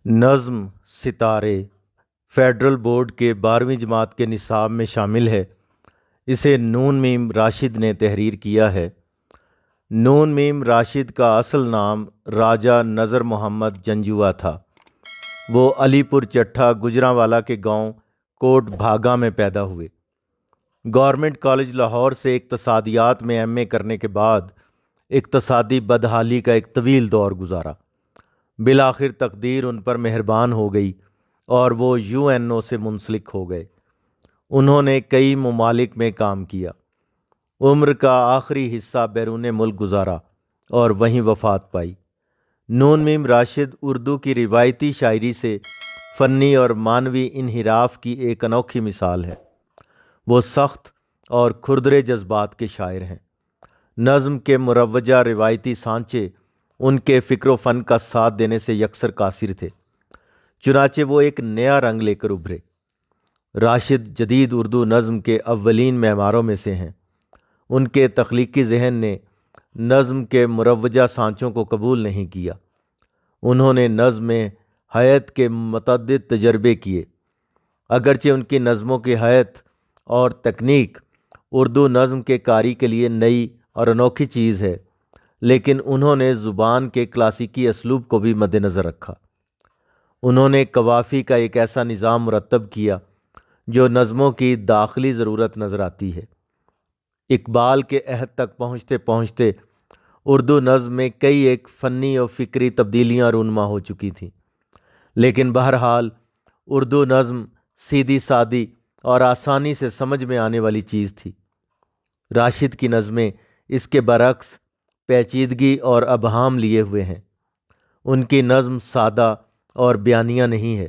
نظم ستارے federal board کے 12ویں جماعت کے نصاب میں شامل ہے۔ اسے نون میم راشد نے تحریر کیا ہے۔ نون میم راشد کا اصل نام راجہ نذر محمد جنجوعہ تھا۔ وہ علی پور چٹھا گجرانوالہ کے گاؤں کوٹ بھاگا میں پیدا ہوئے۔ گورنمنٹ کالج لاہور سے اقتصادیات میں ایم اے کرنے کے بعد اقتصادی بدحالی کا ایک طویل دور گزارا۔ بالآخر تقدیر ان پر مہربان ہو گئی اور وہ UNO سے منسلک ہو گئے۔ انہوں نے کئی ممالک میں کام کیا۔ عمر کا آخری حصہ بیرون ملک گزارا اور وہیں وفات پائی۔ نون میم راشد اردو کی روایتی شاعری سے فنی اور معنوی انحراف کی ایک انوکھی مثال ہے۔ وہ سخت اور کھردرے جذبات کے شاعر ہیں۔ نظم کے مروجہ روایتی سانچے ان کے فکر و فن کا ساتھ دینے سے یکسر قاصر تھے، چنانچہ وہ ایک نیا رنگ لے کر ابھرے۔ راشد جدید اردو نظم کے اولین معماروں میں سے ہیں۔ ان کے تخلیقی ذہن نے نظم کے مروجہ سانچوں کو قبول نہیں کیا۔ انہوں نے نظم میں حیت کے متعدد تجربے کیے۔ اگرچہ ان کی نظموں کی حیت اور تکنیک اردو نظم کے قاری کے لیے نئی اور انوکھی چیز ہے، لیکن انہوں نے زبان کے کلاسیکی اسلوب کو بھی مد نظر رکھا۔ انہوں نے قوافی کا ایک ایسا نظام مرتب کیا جو نظموں کی داخلی ضرورت نظر آتی ہے۔ اقبال کے عہد تک پہنچتے پہنچتے اردو نظم میں کئی ایک فنی اور فکری تبدیلیاں رونما ہو چکی تھیں، لیکن بہرحال اردو نظم سیدھی سادی اور آسانی سے سمجھ میں آنے والی چیز تھی۔ راشد کی نظمیں اس کے برعکس پیچیدگی اور ابہام لیے ہوئے ہیں۔ ان کی نظم سادہ اور بیانیہ نہیں ہے،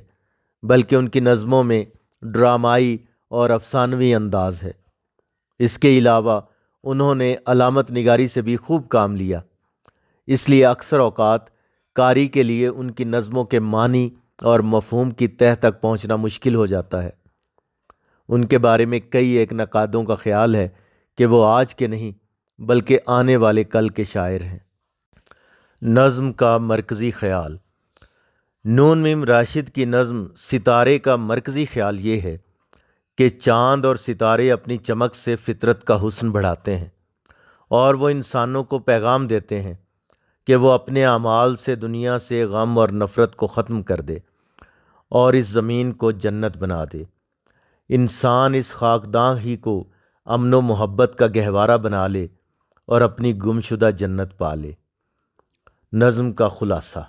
بلکہ ان کی نظموں میں ڈرامائی اور افسانوی انداز ہے۔ اس کے علاوہ انہوں نے علامت نگاری سے بھی خوب کام لیا، اس لیے اکثر اوقات قاری کے لیے ان کی نظموں کے معنی اور مفہوم کی تہ تک پہنچنا مشکل ہو جاتا ہے۔ ان کے بارے میں کئی ایک نقادوں کا خیال ہے کہ وہ آج کے نہیں بلکہ آنے والے کل کے شاعر ہیں۔ نظم کا مرکزی خیال۔ نون میم راشد کی نظم ستارے کا مرکزی خیال یہ ہے کہ چاند اور ستارے اپنی چمک سے فطرت کا حسن بڑھاتے ہیں، اور وہ انسانوں کو پیغام دیتے ہیں کہ وہ اپنے اعمال سے دنیا سے غم اور نفرت کو ختم کر دے اور اس زمین کو جنت بنا دے۔ انسان اس خاکداں ہی کو امن و محبت کا گہوارہ بنا لے اور اپنی گمشدہ جنت پا لے۔ نظم کا خلاصہ۔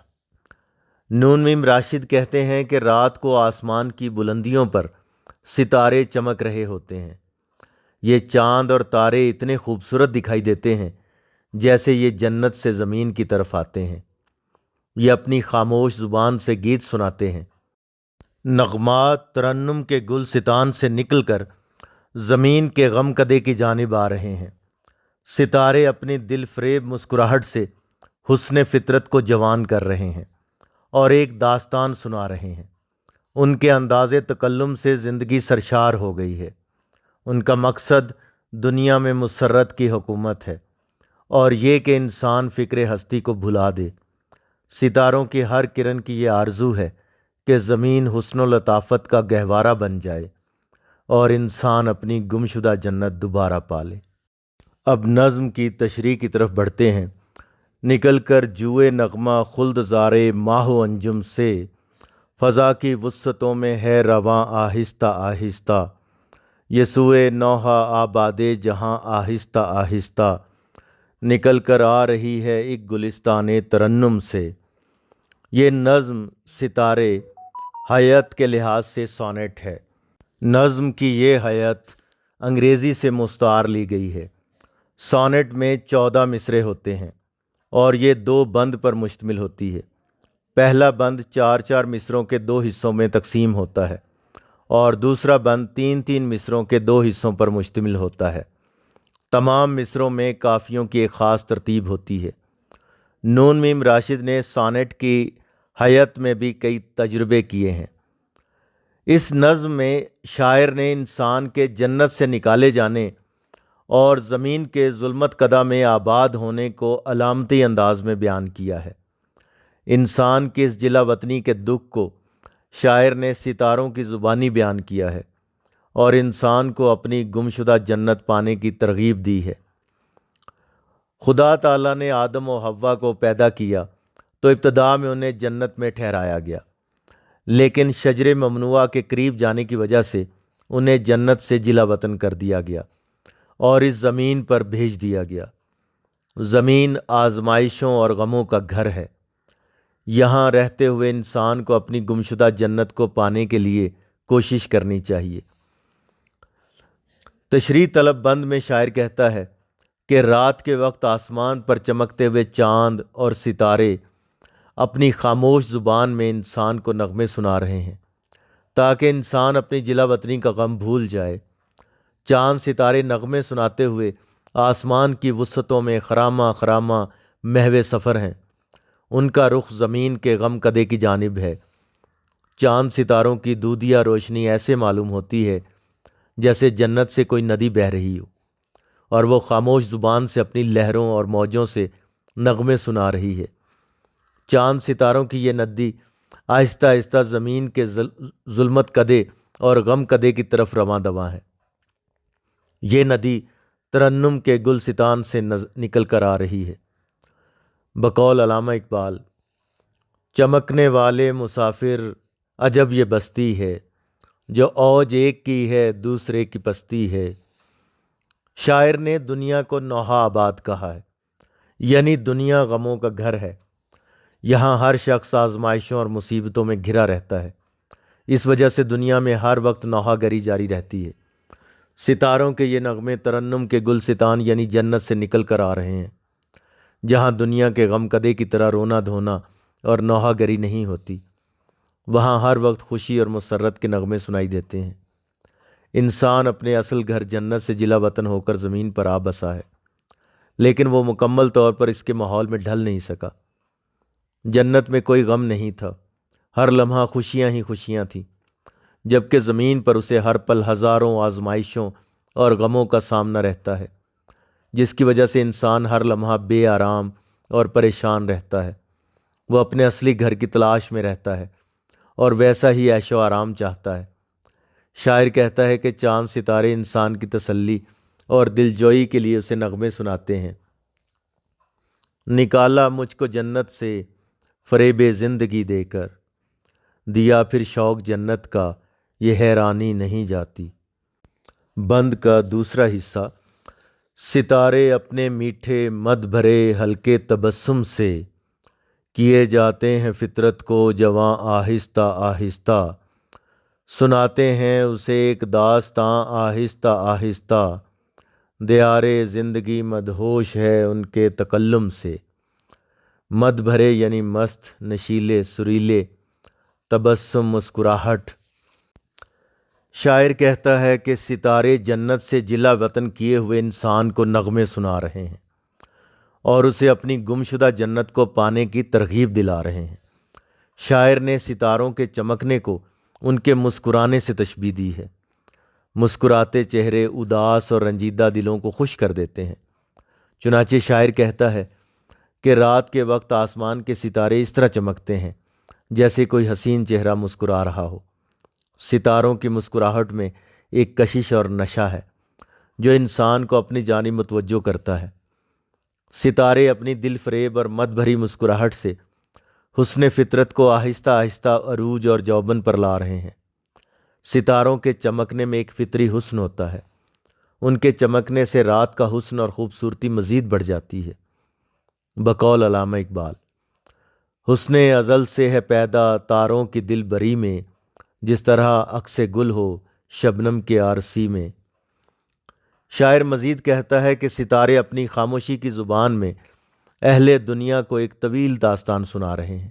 نون میم راشد کہتے ہیں کہ رات کو آسمان کی بلندیوں پر ستارے چمک رہے ہوتے ہیں۔ یہ چاند اور تارے اتنے خوبصورت دکھائی دیتے ہیں جیسے یہ جنت سے زمین کی طرف آتے ہیں۔ یہ اپنی خاموش زبان سے گیت سناتے ہیں۔ نغمات ترنم کے گلستان سے نکل کر زمین کے غم کدے کی جانب آ رہے ہیں۔ ستارے اپنی دل فریب مسکراہٹ سے حسن فطرت کو جوان کر رہے ہیں اور ایک داستان سنا رہے ہیں۔ ان کے انداز تکلم سے زندگی سرشار ہو گئی ہے۔ ان کا مقصد دنیا میں مسرت کی حکومت ہے اور یہ کہ انسان فکر ہستی کو بھلا دے۔ ستاروں کی ہر کرن کی یہ آرزو ہے کہ زمین حسن و لطافت کا گہوارہ بن جائے اور انسان اپنی گمشدہ جنت دوبارہ پالے۔ اب نظم کی تشریح کی طرف بڑھتے ہیں۔ نکل کر جوئے نغمہ خلد زارے ماہ و انجم سے، فضا کی وسعتوں میں ہے رواں آہستہ آہستہ، یہ سوئے نوحہ آباد جہاں آہستہ آہستہ، نکل کر آ رہی ہے ایک گلستان ترنم سے۔ یہ نظم ستارے حیت کے لحاظ سے سونیٹ ہے۔ نظم کی یہ حیت انگریزی سے مستعار لی گئی ہے۔ سونیٹ میں 14 مصرعے ہوتے ہیں اور یہ 2 بند پر مشتمل ہوتی ہے۔ پہلا بند 4 مصروں کے 2 حصوں میں تقسیم ہوتا ہے اور دوسرا بند 3 مصروں کے 2 حصوں پر مشتمل ہوتا ہے۔ تمام مصروں میں قافیوں کی ایک خاص ترتیب ہوتی ہے۔ نون میم راشد نے سونیٹ کی حیت میں بھی کئی تجربے کیے ہیں۔ اس نظم میں شاعر نے انسان کے جنت سے نکالے جانے اور زمین کے ظلمت کدہ میں آباد ہونے کو علامتی انداز میں بیان کیا ہے۔ انسان کی اس جلا وطنی کے دکھ کو شاعر نے ستاروں کی زبانی بیان کیا ہے اور انسان کو اپنی گمشدہ جنت پانے کی ترغیب دی ہے۔ خدا تعالیٰ نے آدم و حوا کو پیدا کیا تو ابتدا میں انہیں جنت میں ٹھہرایا گیا، لیکن شجر ممنوعہ کے قریب جانے کی وجہ سے انہیں جنت سے جلا وطن کر دیا گیا اور اس زمین پر بھیج دیا گیا۔ زمین آزمائشوں اور غموں کا گھر ہے۔ یہاں رہتے ہوئے انسان کو اپنی گمشدہ جنت کو پانے کے لیے کوشش کرنی چاہیے۔ تشریح طلب بند میں شاعر کہتا ہے کہ رات کے وقت آسمان پر چمکتے ہوئے چاند اور ستارے اپنی خاموش زبان میں انسان کو نغمے سنا رہے ہیں تاکہ انسان اپنی جلا وطنی کا غم بھول جائے۔ چاند ستارے نغمے سناتے ہوئے آسمان کی وسعتوں میں خرامہ خرامہ محو سفر ہیں۔ ان کا رخ زمین کے غم کدے کی جانب ہے۔ چاند ستاروں کی دودھیا روشنی ایسے معلوم ہوتی ہے جیسے جنت سے کوئی ندی بہہ رہی ہو اور وہ خاموش زبان سے اپنی لہروں اور موجوں سے نغمے سنا رہی ہے۔ چاند ستاروں کی یہ ندی آہستہ آہستہ زمین کے ظلمت کدے اور غم کدے کی طرف رواں دواں ہے۔ یہ ندی ترنم کے گلستان سے نکل کر آ رہی ہے۔ بقول علامہ اقبال، چمکنے والے مسافر عجب یہ بستی ہے، جو اوج ایک کی ہے دوسرے کی پستی ہے۔ شاعر نے دنیا کو نوحہ آباد کہا ہے، یعنی دنیا غموں کا گھر ہے۔ یہاں ہر شخص آزمائشوں اور مصیبتوں میں گھرا رہتا ہے۔ اس وجہ سے دنیا میں ہر وقت نوحہ گری جاری رہتی ہے۔ ستاروں کے یہ نغمے ترنم کے گلستان یعنی جنت سے نکل کر آ رہے ہیں، جہاں دنیا کے غم کدے کی طرح رونا دھونا اور نوحہ گری نہیں ہوتی۔ وہاں ہر وقت خوشی اور مسرت کے نغمے سنائی دیتے ہیں۔ انسان اپنے اصل گھر جنت سے جلا وطن ہو کر زمین پر آ بسا ہے، لیکن وہ مکمل طور پر اس کے ماحول میں ڈھل نہیں سکا۔ جنت میں کوئی غم نہیں تھا، ہر لمحہ خوشیاں ہی خوشیاں تھیں، جبکہ زمین پر اسے ہر پل ہزاروں آزمائشوں اور غموں کا سامنا رہتا ہے، جس کی وجہ سے انسان ہر لمحہ بے آرام اور پریشان رہتا ہے۔ وہ اپنے اصلی گھر کی تلاش میں رہتا ہے اور ویسا ہی عیش و آرام چاہتا ہے۔ شاعر کہتا ہے کہ چاند ستارے انسان کی تسلی اور دلجوئی کے لیے اسے نغمے سناتے ہیں۔ نکالا مجھ کو جنت سے فریب زندگی دے کر، دیا پھر شوق جنت کا یہ حیرانی نہیں جاتی۔ بند کا دوسرا حصہ۔ ستارے اپنے میٹھے مد بھرے ہلکے تبسم سے کیے جاتے ہیں فطرت کو جواں آہستہ آہستہ، سناتے ہیں اسے ایک داستاں آہستہ آہستہ، دیار زندگی مدہوش ہے ان کے تکلم سے۔ مد بھرے یعنی مست، نشیلے، سریلے، تبسم مسکراہٹ۔ شاعر کہتا ہے کہ ستارے جنت سے جلا وطن کیے ہوئے انسان کو نغمے سنا رہے ہیں اور اسے اپنی گمشدہ جنت کو پانے کی ترغیب دلا رہے ہیں۔ شاعر نے ستاروں کے چمکنے کو ان کے مسکرانے سے تشبیہ دی ہے۔ مسکراتے چہرے اداس اور رنجیدہ دلوں کو خوش کر دیتے ہیں۔ چنانچہ شاعر کہتا ہے کہ رات کے وقت آسمان کے ستارے اس طرح چمکتے ہیں جیسے کوئی حسین چہرہ مسکرا رہا ہو۔ ستاروں کی مسکراہٹ میں ایک کشش اور نشہ ہے جو انسان کو اپنی جانب متوجہ کرتا ہے۔ ستارے اپنی دل فریب اور مد بھری مسکراہٹ سے حسن فطرت کو آہستہ آہستہ عروج اور جوبن پر لا رہے ہیں۔ ستاروں کے چمکنے میں ایک فطری حسن ہوتا ہے۔ ان کے چمکنے سے رات کا حسن اور خوبصورتی مزید بڑھ جاتی ہے۔ بقول علامہ اقبال، حسن ازل سے ہے پیدا تاروں کی دل بری میں، جس طرح عکس گل ہو شبنم کے عارسی میں۔ شاعر مزید کہتا ہے کہ ستارے اپنی خاموشی کی زبان میں اہل دنیا کو ایک طویل داستان سنا رہے ہیں۔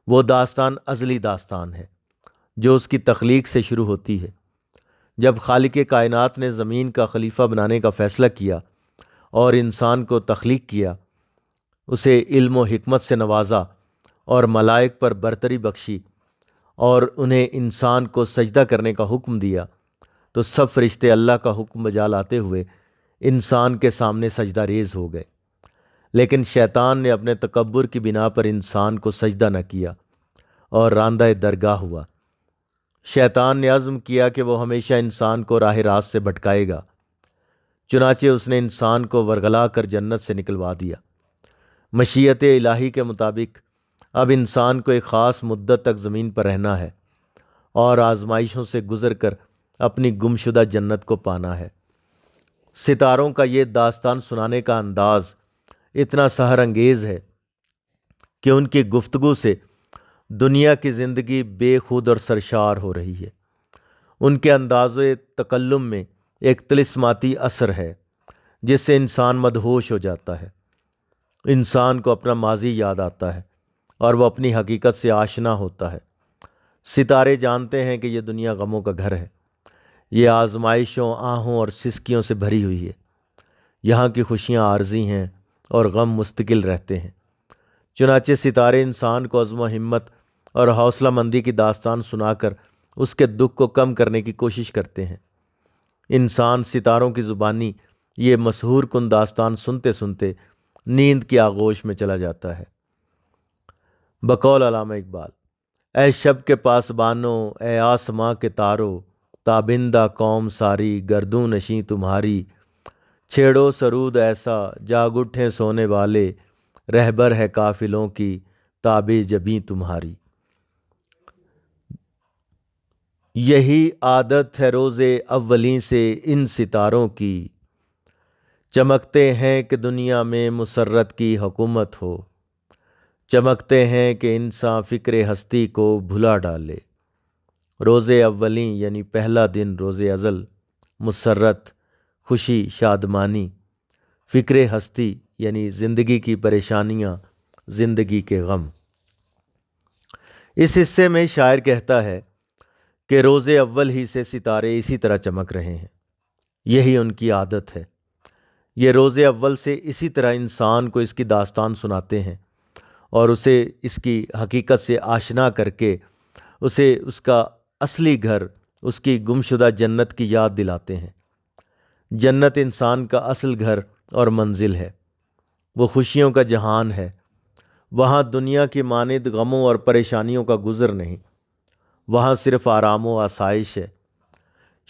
وہ داستان ازلی داستان ہے جو اس کی تخلیق سے شروع ہوتی ہے۔ جب خالق کائنات نے زمین کا خلیفہ بنانے کا فیصلہ کیا اور انسان کو تخلیق کیا، اسے علم و حکمت سے نوازا اور ملائک پر برتری بخشی اور انہیں انسان کو سجدہ کرنے کا حکم دیا، تو سب فرشتے اللہ کا حکم بجا لاتے ہوئے انسان کے سامنے سجدہ ریز ہو گئے۔ لیکن شیطان نے اپنے تکبر کی بنا پر انسان کو سجدہ نہ کیا اور راندہ درگاہ ہوا۔ شیطان نے عزم کیا کہ وہ ہمیشہ انسان کو راہ راست سے بھٹکائے گا، چنانچہ اس نے انسان کو ورگلا کر جنت سے نکلوا دیا۔ مشیت الہی کے مطابق اب انسان کو ایک خاص مدت تک زمین پر رہنا ہے اور آزمائشوں سے گزر کر اپنی گمشدہ جنت کو پانا ہے۔ ستاروں کا یہ داستان سنانے کا انداز اتنا سحر انگیز ہے کہ ان کی گفتگو سے دنیا کی زندگی بے خود اور سرشار ہو رہی ہے۔ ان کے انداز تکلم میں ایک طلسماتی اثر ہے جس سے انسان مدہوش ہو جاتا ہے۔ انسان کو اپنا ماضی یاد آتا ہے اور وہ اپنی حقیقت سے آشنا ہوتا ہے۔ ستارے جانتے ہیں کہ یہ دنیا غموں کا گھر ہے، یہ آزمائشوں، آہوں اور سسکیوں سے بھری ہوئی ہے۔ یہاں کی خوشیاں عارضی ہیں اور غم مستقل رہتے ہیں۔ چنانچہ ستارے انسان کو عزم و ہمت اور حوصلہ مندی کی داستان سنا کر اس کے دکھ کو کم کرنے کی کوشش کرتے ہیں۔ انسان ستاروں کی زبانی یہ مسحور کن داستان سنتے سنتے نیند کی آغوش میں چلا جاتا ہے۔ بقول علامہ اقبال: اے شب کے پاسبانوں، اے آسماں کے تارو، تابندہ قوم ساری گردوں نشیں تمہاری، چھیڑو سرود ایسا جاگ اٹھیں سونے والے، رہبر ہے قافلوں کی تابع جبیں تمہاری۔ یہی عادت ہے روز اولیں سے ان ستاروں کی، چمکتے ہیں کہ دنیا میں مسرت کی حکومت ہو، چمکتے ہیں کہ انسان فکر ہستی کو بھلا ڈالے۔ روز اولیں یعنی پہلا دن روز ازل، مسرت خوشی شادمانی، فکر ہستی یعنی زندگی کی پریشانیاں، زندگی کے غم۔ اس حصے میں شاعر کہتا ہے کہ روز اول ہی سے ستارے اسی طرح چمک رہے ہیں، یہی ان کی عادت ہے۔ یہ روز اول سے اسی طرح انسان کو اس کی داستان سناتے ہیں اور اسے اس کی حقیقت سے آشنا کر کے اسے اس کا اصلی گھر، اس کی گمشدہ جنت کی یاد دلاتے ہیں۔ جنت انسان کا اصل گھر اور منزل ہے، وہ خوشیوں کا جہان ہے۔ وہاں دنیا کی مانند غموں اور پریشانیوں کا گزر نہیں، وہاں صرف آرام و آسائش ہے۔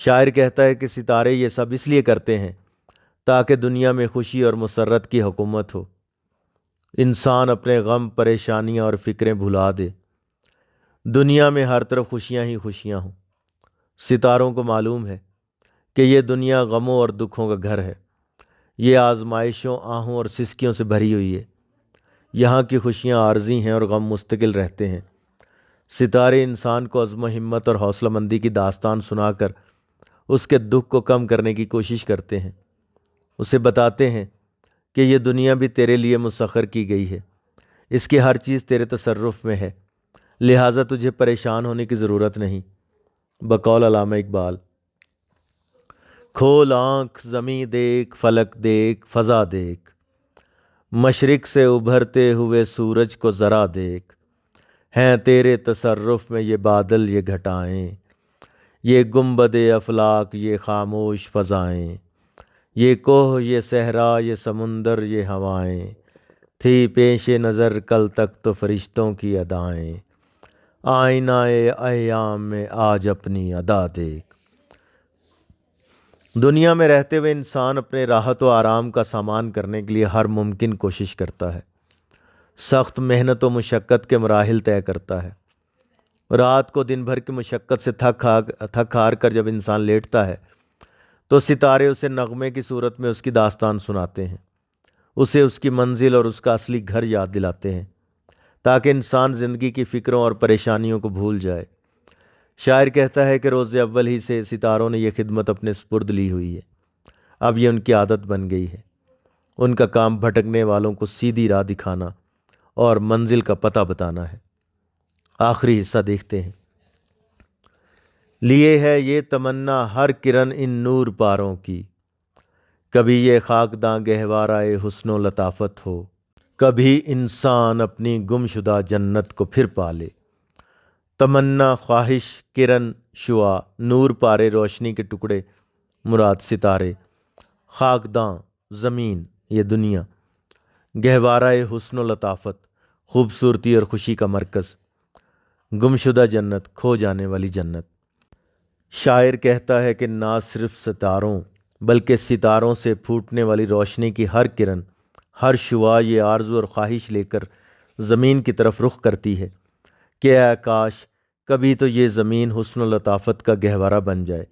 شاعر کہتا ہے کہ ستارے یہ سب اس لیے کرتے ہیں تاکہ دنیا میں خوشی اور مسرت کی حکومت ہو، انسان اپنے غم، پریشانیاں اور فکریں بھلا دے، دنیا میں ہر طرف خوشیاں ہی خوشیاں ہوں۔ ستاروں کو معلوم ہے کہ یہ دنیا غموں اور دکھوں کا گھر ہے، یہ آزمائشوں، آہوں اور سسکیوں سے بھری ہوئی ہے۔ یہاں کی خوشیاں عارضی ہیں اور غم مستقل رہتے ہیں۔ ستارے انسان کو عزم و ہمت اور حوصلہ مندی کی داستان سنا کر اس کے دکھ کو کم کرنے کی کوشش کرتے ہیں۔ اسے بتاتے ہیں کہ یہ دنیا بھی تیرے لیے مسخر کی گئی ہے، اس کی ہر چیز تیرے تصرف میں ہے، لہٰذا تجھے پریشان ہونے کی ضرورت نہیں۔ بقول علامہ اقبال: کھول آنکھ زمیں دیکھ، فلک دیکھ، فضا دیکھ، مشرق سے ابھرتے ہوئے سورج کو ذرا دیکھ، ہیں تیرے تصرف میں یہ بادل، یہ گھٹائیں، یہ گنبد افلاک، یہ خاموش فضائیں، یہ کوہ، یہ صحرا، یہ سمندر، یہ ہوائیں، تھی پیش نظر کل تک تو فرشتوں کی ادائیں، آئینہ ایام میں آج اپنی ادا دیکھ۔ دنیا میں رہتے ہوئے انسان اپنے راحت و آرام کا سامان کرنے کے لیے ہر ممکن کوشش کرتا ہے، سخت محنت و مشقت کے مراحل طے کرتا ہے۔ رات کو دن بھر کی مشقت سے تھک ہار کر جب انسان لیٹتا ہے تو ستارے اسے نغمے کی صورت میں اس کی داستان سناتے ہیں، اسے اس کی منزل اور اس کا اصلی گھر یاد دلاتے ہیں تاکہ انسان زندگی کی فکروں اور پریشانیوں کو بھول جائے۔ شاعر کہتا ہے کہ روز اول ہی سے ستاروں نے یہ خدمت اپنے سپرد لی ہوئی ہے، اب یہ ان کی عادت بن گئی ہے۔ ان کا کام بھٹکنے والوں کو سیدھی راہ دکھانا اور منزل کا پتہ بتانا ہے۔ آخری حصہ دیکھتے ہیں۔ لیے ہے یہ تمنا ہر کرن ان نور پاروں کی، کبھی یہ خاکداں گہوارۂ حسن و لطافت ہو، کبھی انسان اپنی گمشدہ جنت کو پھر پالے۔ تمنا، خواہش، کرن، شعاع، نور پارے روشنی کے ٹکڑے مراد ستارے، خاکداں زمین یہ دنیا، گہوارہ حسن و لطافت، خوبصورتی اور خوشی کا مرکز، گمشدہ جنت، کھو جانے والی جنت۔ شاعر کہتا ہے کہ نہ صرف ستاروں بلکہ ستاروں سے پھوٹنے والی روشنی کی ہر کرن، ہر شعاع یہ آرزو اور خواہش لے کر زمین کی طرف رخ کرتی ہے کہ اے کاش کبھی تو یہ زمین حسن و لطافت کا گہوارہ بن جائے،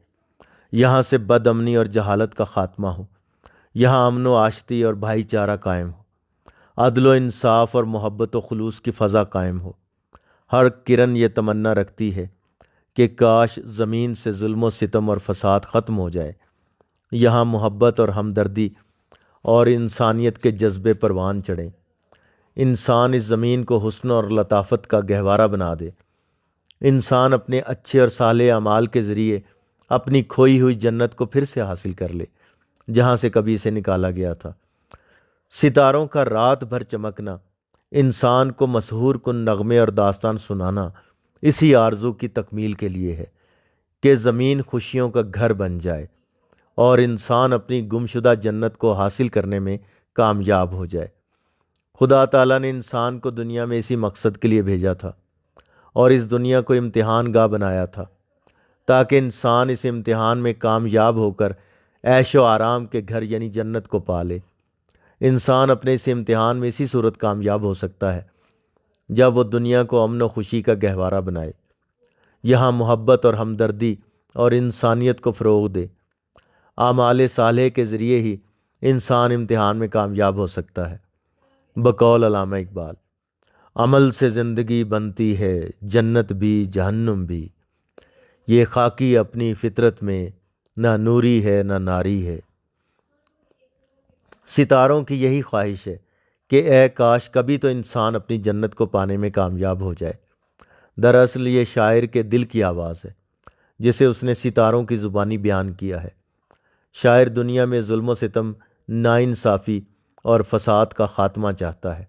یہاں سے بد امنی اور جہالت کا خاتمہ ہو، یہاں امن و آشتی اور بھائی چارہ قائم ہو، عدل و انصاف اور محبت و خلوص کی فضا قائم ہو۔ ہر کرن یہ تمنا رکھتی ہے کہ کاش زمین سے ظلم و ستم اور فساد ختم ہو جائے، یہاں محبت اور ہمدردی اور انسانیت کے جذبے پروان چڑھیں، انسان اس زمین کو حسن اور لطافت کا گہوارہ بنا دے، انسان اپنے اچھے اور صالح اعمال کے ذریعے اپنی کھوئی ہوئی جنت کو پھر سے حاصل کر لے جہاں سے کبھی اسے نکالا گیا تھا۔ ستاروں کا رات بھر چمکنا، انسان کو مسحور کن نغمے اور داستان سنانا اسی آرزو کی تکمیل کے لیے ہے کہ زمین خوشیوں کا گھر بن جائے اور انسان اپنی گمشدہ جنت کو حاصل کرنے میں کامیاب ہو جائے۔ خدا تعالیٰ نے انسان کو دنیا میں اسی مقصد کے لیے بھیجا تھا اور اس دنیا کو امتحان گاہ بنایا تھا تاکہ انسان اس امتحان میں کامیاب ہو کر عیش و آرام کے گھر یعنی جنت کو پالے۔ انسان اپنے اس امتحان میں اسی صورت کامیاب ہو سکتا ہے جب وہ دنیا کو امن و خوشی کا گہوارہ بنائے، یہاں محبت اور ہمدردی اور انسانیت کو فروغ دے۔ اعمال صالح کے ذریعے ہی انسان امتحان میں کامیاب ہو سکتا ہے۔ بقول علامہ اقبال، عمل سے زندگی بنتی ہے جنت بھی جہنم بھی، یہ خاکی اپنی فطرت میں نہ نوری ہے نہ ناری ہے۔ ستاروں کی یہی خواہش ہے کہ اے کاش کبھی تو انسان اپنی جنت کو پانے میں کامیاب ہو جائے۔ دراصل یہ شاعر کے دل کی آواز ہے جسے اس نے ستاروں کی زبانی بیان کیا ہے۔ شاعر دنیا میں ظلم و ستم، ناانصافی اور فساد کا خاتمہ چاہتا ہے،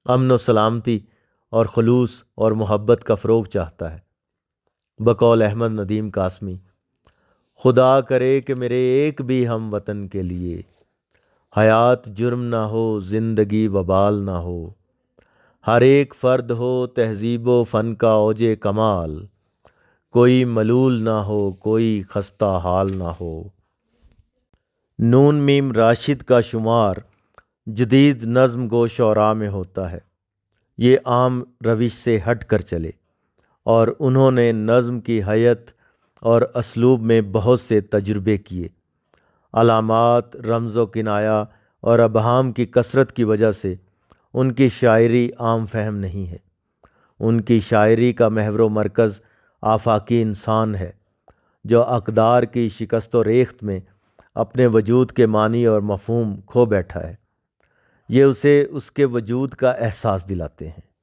امن و سلامتی اور خلوص اور محبت کا فروغ چاہتا ہے۔ بقول احمد ندیم قاسمی، خدا کرے کہ میرے ایک بھی ہم وطن کے لیے حیات جرم نہ ہو، زندگی وبال نہ ہو، ہر ایک فرد ہو تہذیب و فن کا اوج کمال، کوئی ملول نہ ہو، کوئی خستہ حال نہ ہو۔ نون میم راشد کا شمار جدید نظم گو شعراء میں ہوتا ہے۔ یہ عام روش سے ہٹ کر چلے اور انہوں نے نظم کی حیت اور اسلوب میں بہت سے تجربے کیے۔ علامات، رمز و کنایا اور ابہام کی کثرت کی وجہ سے ان کی شاعری عام فہم نہیں ہے۔ ان کی شاعری کا محور و مرکز آفاقی انسان ہے جو اقدار کی شکست و ریخت میں اپنے وجود کے معنی اور مفہوم کھو بیٹھا ہے۔ یہ اسے اس کے وجود کا احساس دلاتے ہیں۔